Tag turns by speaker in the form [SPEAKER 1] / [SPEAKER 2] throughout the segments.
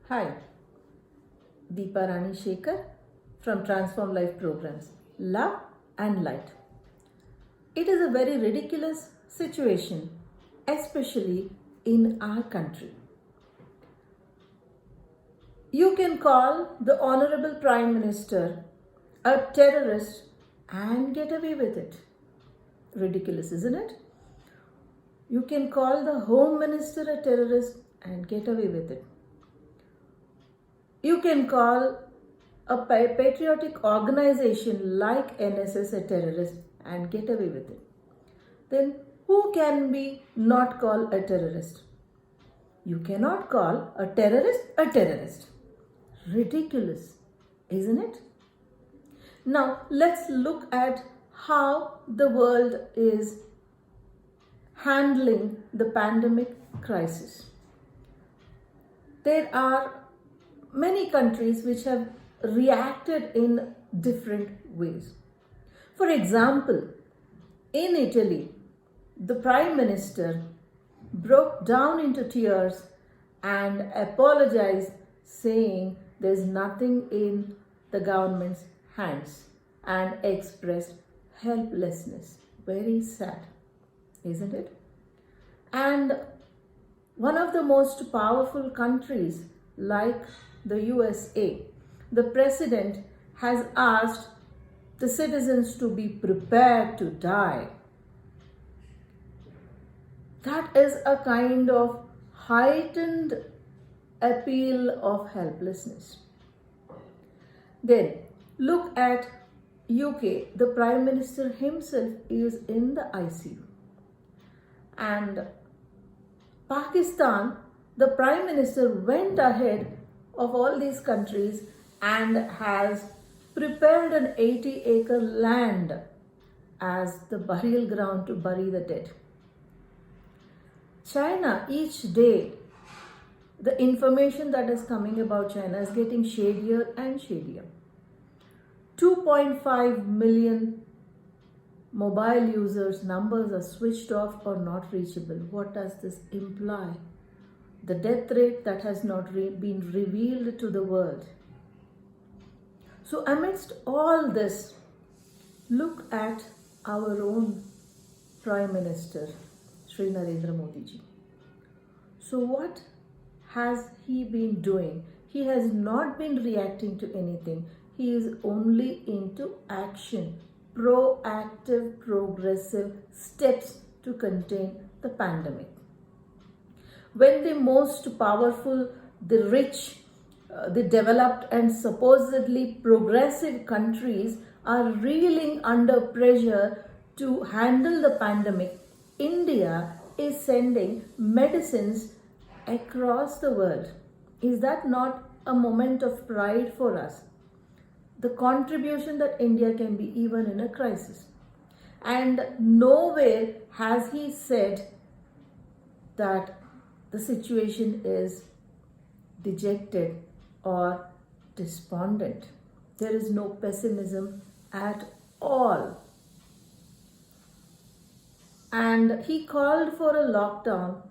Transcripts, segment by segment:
[SPEAKER 1] Hi, Deepa Rani Shekar from Transform Life Programs. Love and Light. It is a very ridiculous situation, especially in our country. You can call the Honorable Prime Minister a terrorist and get away with it. Ridiculous, isn't it? You can call the Home Minister a terrorist and get away with it. You can call a patriotic organization like NSS a terrorist and get away with it. Then who can be not called a terrorist? You cannot call a terrorist a terrorist. Ridiculous, isn't it? Now let's look at how the world is handling the pandemic crisis. There are many countries which have reacted in different ways. For example, in Italy, the Prime Minister broke down into tears and apologized, saying there's nothing in the government's hands, and expressed helplessness. Very sad, isn't it? And one of the most powerful countries, like the USA, the president has asked the citizens to be prepared to die. That is a kind of heightened appeal of helplessness. Then look at UK. The Prime Minister himself is in the ICU. And Pakistan, the Prime Minister went ahead of all these countries and has prepared an 80-acre land as the burial ground to bury the dead. China, each day, the information that is coming about China is getting shadier and shadier. 2.5 million mobile users' numbers are switched off or not reachable. What does this imply? The death rate that has not been revealed to the world. So amidst all this, look at our own Prime Minister, Shri Narendra Modi ji. So what has he been doing? He has not been reacting to anything. He is only into action, proactive, progressive steps to contain the pandemic. When the most powerful, the rich, the developed and supposedly progressive countries are reeling under pressure to handle the pandemic, India is sending medicines across the world. Is that not a moment of pride for us? The contribution that India can be even in a crisis. And nowhere has he said that the situation is dejected or despondent. There is no pessimism at all. And he called for a lockdown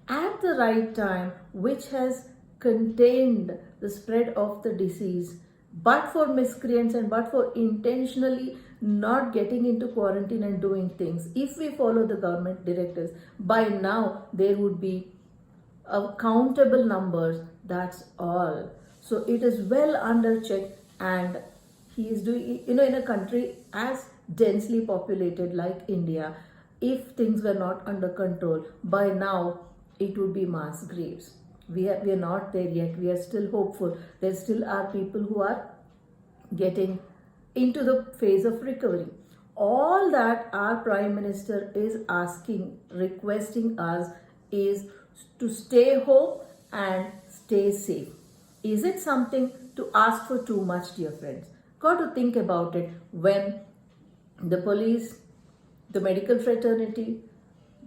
[SPEAKER 1] at the right time, which has contained the spread of the disease. But for miscreants and but for intentionally not getting into quarantine and doing things, if we follow the government directives, by now there would be countable numbers. That's all. So it is well under check, and he is doing, in a country as densely populated like India, if things were not under control, by now it would be mass graves. We are not there yet. We are still hopeful. There still are people who are getting into the phase of recovery. All that our Prime Minister is asking, requesting us is to stay home and stay safe. Is it something to ask for too much, dear friends? Got to think about it when the police, the medical fraternity,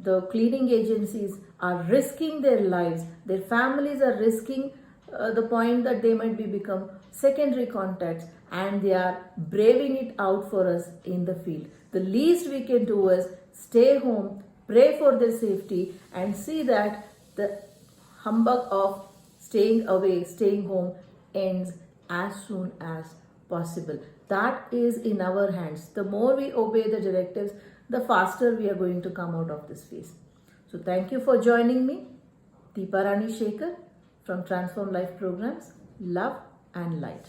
[SPEAKER 1] the cleaning agencies are risking their lives, their families are risking the point that they might become secondary contacts, and they are braving it out for us in the field. The least we can do is stay home, pray for their safety, and see that the humbug of staying away, staying home ends as soon as possible. That is in our hands. The more we obey the directives, the faster we are going to come out of this phase. So thank you for joining me. Deepa Rani Shekar from Transform Life Programs. Love and light.